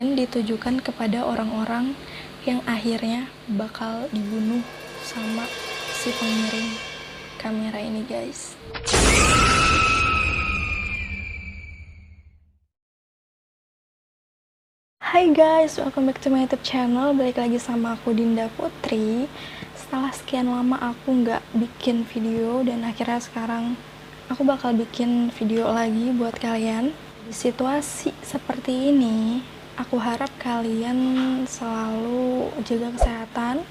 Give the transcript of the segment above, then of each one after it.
dan ditujukan kepada orang-orang yang akhirnya bakal dibunuh sama si pengirim kamera ini, guys. Hai guys, welcome back to my YouTube channel. Balik lagi sama aku, Dinda Putri. Setelah sekian lama aku nggak bikin video, dan akhirnya sekarang aku bakal bikin video lagi buat kalian. Di situasi seperti ini, aku harap kalian selalu jaga kesehatan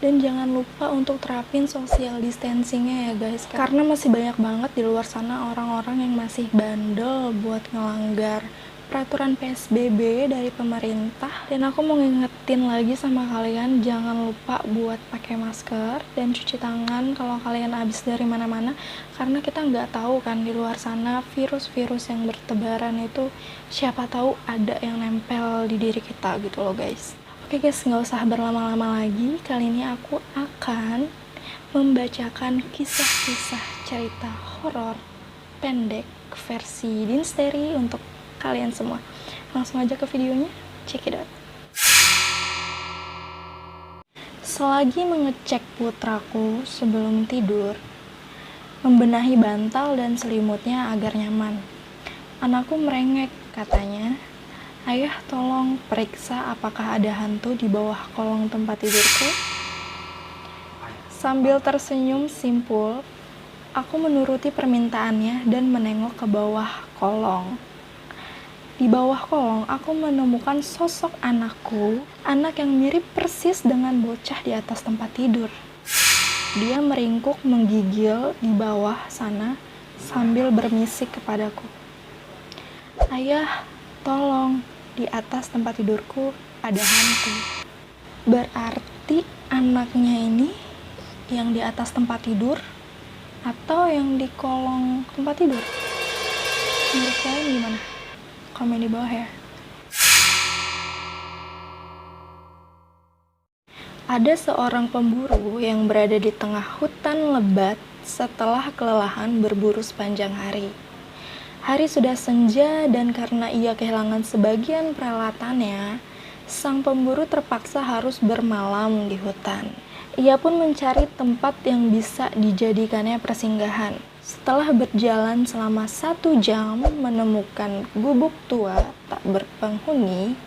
dan jangan lupa untuk terapin social distancingnya ya guys, karena masih banyak banget di luar sana orang-orang yang masih bandel buat ngelanggar peraturan PSBB dari pemerintah. Dan aku mau ngingetin lagi sama kalian, jangan lupa buat pakai masker dan cuci tangan kalau kalian habis dari mana-mana, karena kita nggak tahu kan di luar sana virus-virus yang bertebaran itu, siapa tahu ada yang nempel di diri kita gitu loh guys. Oke guys, nggak usah berlama-lama lagi. Kali ini aku akan membacakan kisah-kisah cerita horor pendek versi Dinsteri untuk kalian semua. Langsung aja ke videonya, check it out. Selagi mengecek putraku sebelum tidur, membenahi bantal dan selimutnya agar nyaman, anakku merengek, katanya, "Ayah, tolong periksa apakah ada hantu di bawah kolong tempat tidurku." Sambil tersenyum simpul, aku menuruti permintaannya dan menengok ke bawah kolong. Di bawah kolong, aku menemukan sosok anakku, anak yang mirip persis dengan bocah di atas tempat tidur. Dia meringkuk menggigil di bawah sana sambil bermisik kepadaku, "Ayah, tolong, di atas tempat tidurku ada hantu." Berarti anaknya ini yang di atas tempat tidur atau yang di kolong tempat tidur? Menurut kalian gimana? Komen di bawah ya. Ada seorang pemburu yang berada di tengah hutan lebat setelah kelelahan berburu sepanjang hari. Hari sudah senja dan karena ia kehilangan sebagian peralatannya, sang pemburu terpaksa harus bermalam di hutan. Ia pun mencari tempat yang bisa dijadikannya persinggahan. Setelah berjalan selama 1 jam menemukan gubuk tua tak berpenghuni,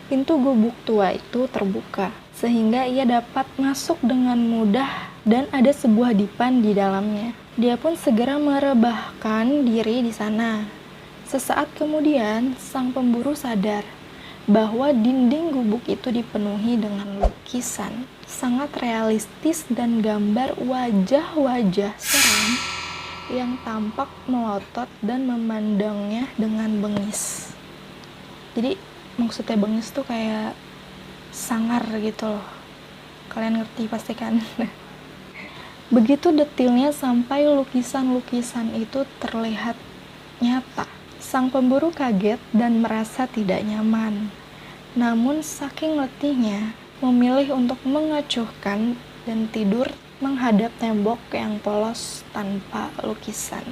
pintu gubuk tua itu terbuka, sehingga ia dapat masuk dengan mudah dan ada sebuah dipan di dalamnya. Dia pun segera merebahkan diri di sana. Sesaat kemudian, sang pemburu sadar bahwa dinding gubuk itu dipenuhi dengan lukisan sangat realistis dan gambar wajah-wajah seram yang tampak melotot dan memandangnya dengan bengis. Jadi maksudnya bengis tuh kayak sangar gitu loh. Kalian ngerti pasti kan? Begitu detailnya sampai lukisan-lukisan itu terlihat nyata. Sang pemburu kaget dan merasa tidak nyaman. Namun saking letihnya, memilih untuk mengacuhkan dan tidur menghadap tembok yang polos tanpa lukisan.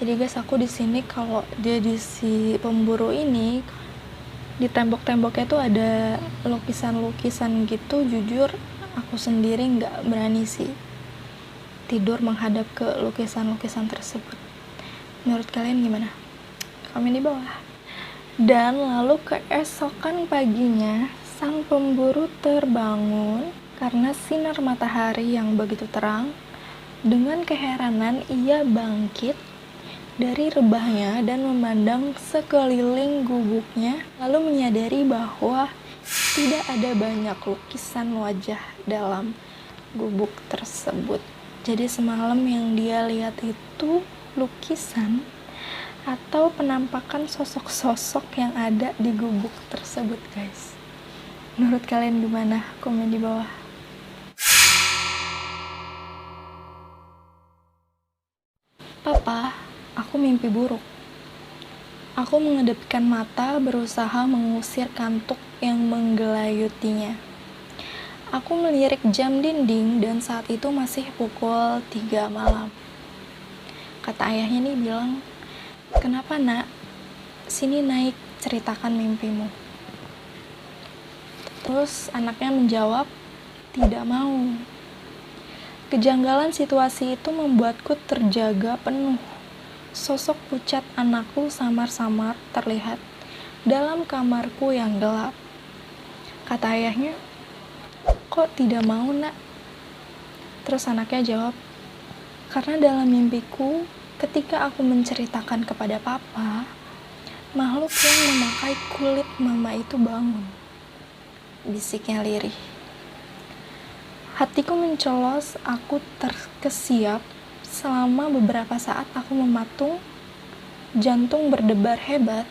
Jadi guys, aku di sini kalau dia di si pemburu ini, di tembok-temboknya tuh ada lukisan-lukisan gitu. Jujur aku sendiri nggak berani sih tidur menghadap ke lukisan-lukisan tersebut. Menurut kalian gimana? Komen di bawah. Dan lalu keesokan paginya, sang pemburu terbangun karena sinar matahari yang begitu terang. Dengan keheranan ia bangkit dari rebahnya dan memandang sekeliling gubuknya, lalu menyadari bahwa tidak ada banyak lukisan wajah dalam gubuk tersebut. Jadi semalam yang dia lihat itu lukisan atau penampakan sosok-sosok yang ada di gubuk tersebut guys. Menurut kalian gimana? Komen di bawah. "Papa, aku mimpi buruk." Aku mengedipkan mata berusaha mengusir kantuk yang menggelayutinya. Aku melirik jam dinding dan saat itu masih pukul 3 malam. Kata ayahnya nih bilang, "Kenapa nak? Sini naik ceritakan mimpimu. Terus anaknya menjawab, tidak mau. Kejanggalan situasi itu membuatku terjaga penuh. Sosok pucat anakku samar-samar terlihat dalam kamarku yang gelap. Kata ayahnya, kok tidak mau, nak? Terus anaknya jawab, karena dalam mimpiku, ketika aku menceritakan kepada papa, makhluk yang memakai kulit mama itu bangun. Bisiknya lirih. Hatiku mencelos, aku terkesiap. Selama beberapa saat aku mematung, jantung berdebar hebat.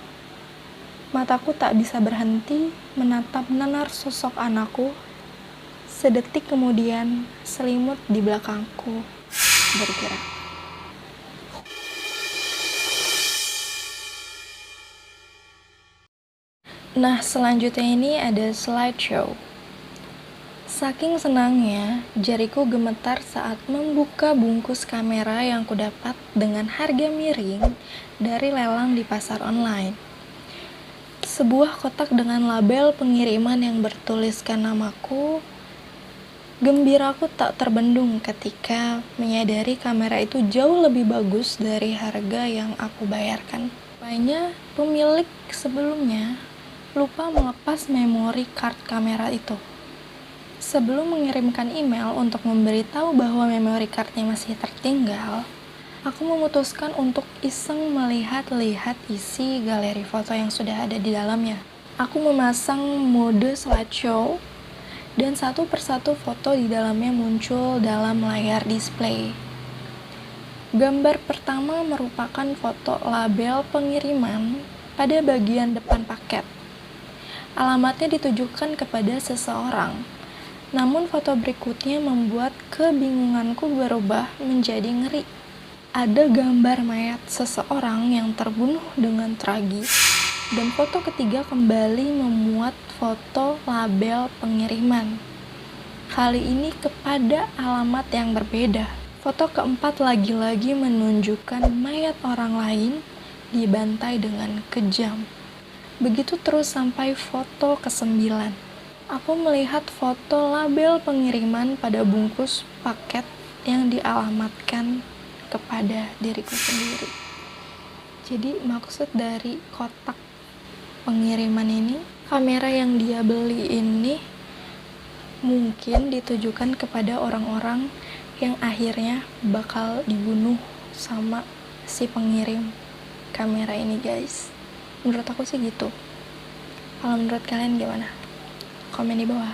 Mataku tak bisa berhenti menatap nanar sosok anakku. Sedetik kemudian, selimut di belakangku bergerak. Nah, selanjutnya ini ada slideshow. Saking senangnya, jariku gemetar saat membuka bungkus kamera yang kudapat dengan harga miring dari lelang di pasar online. Sebuah kotak dengan label pengiriman yang bertuliskan namaku. Gembiraku tak terbendung ketika menyadari kamera itu jauh lebih bagus dari harga yang aku bayarkan. Rupanya pemilik sebelumnya lupa melepas memori card kamera itu. Sebelum mengirimkan email untuk memberitahu bahwa memory card-nya masih tertinggal, aku memutuskan untuk iseng melihat-lihat isi galeri foto yang sudah ada di dalamnya. Aku memasang mode slideshow dan satu persatu foto di dalamnya muncul dalam layar display. Gambar pertama merupakan foto label pengiriman pada bagian depan paket. Alamatnya ditujukan kepada seseorang. Namun foto berikutnya membuat kebingunganku berubah menjadi ngeri. Ada gambar mayat seseorang yang terbunuh dengan tragis, dan foto ketiga kembali memuat foto label pengiriman. Kali ini kepada alamat yang berbeda. Foto keempat lagi-lagi menunjukkan mayat orang lain dibantai dengan kejam. Begitu terus sampai foto ke-9. Aku melihat foto label pengiriman pada bungkus paket yang dialamatkan kepada diriku sendiri. Jadi maksud dari kotak pengiriman ini, kamera yang dia beli ini mungkin ditujukan kepada orang-orang yang akhirnya bakal dibunuh sama si pengirim kamera ini, guys. Menurut aku sih gitu. Kalau menurut kalian gimana? Komen di bawah.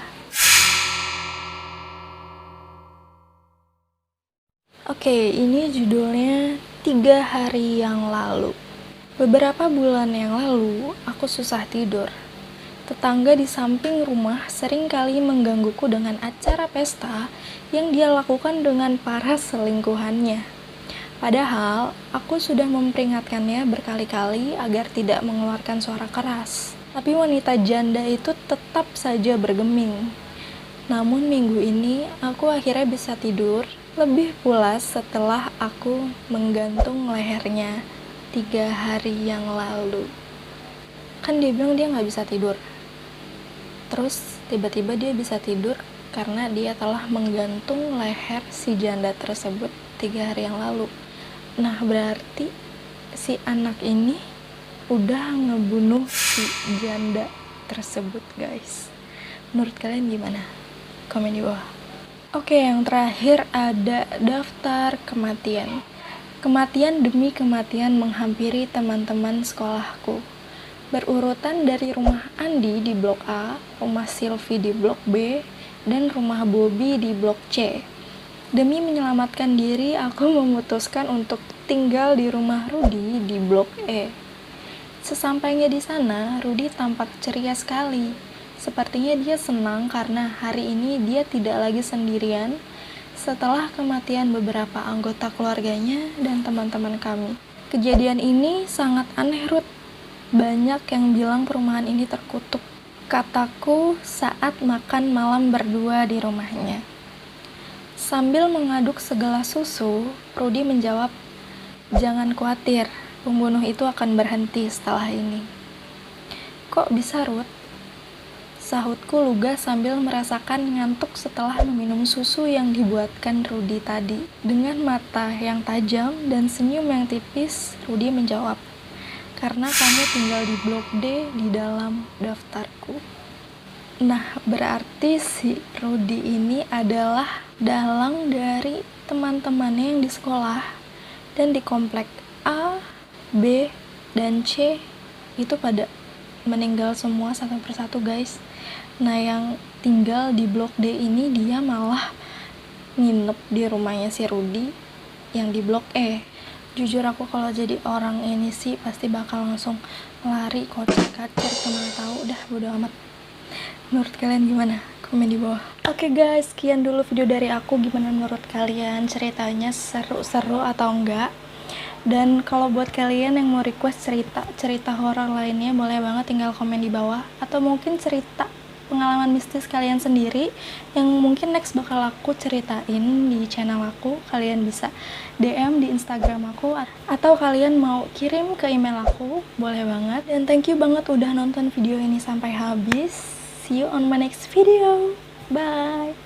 Oke, ini judulnya 3 hari yang lalu. Beberapa bulan yang lalu, aku susah tidur. Tetangga di samping rumah sering kali menggangguku dengan acara pesta yang dia lakukan dengan para selingkuhannya. Padahal, aku sudah memperingatkannya berkali-kali agar tidak mengeluarkan suara keras. Tapi wanita janda itu tetap saja bergeming. Namun minggu ini aku akhirnya bisa tidur lebih pulas setelah aku menggantung lehernya 3 hari yang lalu. Kan dia bilang dia gak bisa tidur. Terus tiba-tiba dia bisa tidur karena dia telah menggantung leher si janda tersebut 3 hari yang lalu. Nah, berarti si anak ini udah ngebunuh si janda tersebut, guys. Menurut kalian gimana? Komen di bawah. Oke, yang terakhir ada daftar kematian. Kematian demi kematian menghampiri teman-teman sekolahku. Berurutan dari rumah Andi di blok A, rumah Silvi di blok B, dan rumah Bobby di blok C. Demi menyelamatkan diri, aku memutuskan untuk tinggal di rumah Rudi di blok E. Sesampainya di sana, Rudi tampak ceria sekali. Sepertinya dia senang karena hari ini dia tidak lagi sendirian setelah kematian beberapa anggota keluarganya dan teman-teman kami. Kejadian ini sangat aneh, Ruth. Banyak yang bilang perumahan ini terkutuk, kataku saat makan malam berdua di rumahnya. Sambil mengaduk segelas susu, Rudi menjawab, "Jangan khawatir, pembunuh itu akan berhenti setelah ini." Kok bisa, Ruth? Sahutku lugas sambil merasakan ngantuk setelah meminum susu yang dibuatkan Rudy tadi. Dengan mata yang tajam dan senyum yang tipis, Rudy menjawab, "Karena kamu tinggal di blok D di dalam daftarku." Nah, berarti si Rudy ini adalah dalang dari teman-temannya yang di sekolah dan di komplek A, B, dan C itu pada meninggal semua satu persatu, guys. Nah, yang tinggal di blok D ini dia malah nginep di rumahnya si Rudy yang di blok E. Jujur aku kalau jadi orang ini sih pasti bakal langsung lari kocar-kacir kemana tahu, udah bodo amat. Menurut kalian gimana? Komen di bawah. Oke guys, sekian dulu video dari aku. Gimana menurut kalian? Ceritanya seru-seru atau enggak? Dan kalau buat kalian yang mau request cerita horor lainnya, boleh banget tinggal komen di bawah. Atau mungkin cerita pengalaman mistis kalian sendiri yang mungkin next bakal aku ceritain di channel aku. Kalian bisa DM di Instagram aku, atau kalian mau kirim ke email aku, boleh banget. Dan thank you banget udah nonton video ini sampai habis. See you on my next video. Bye.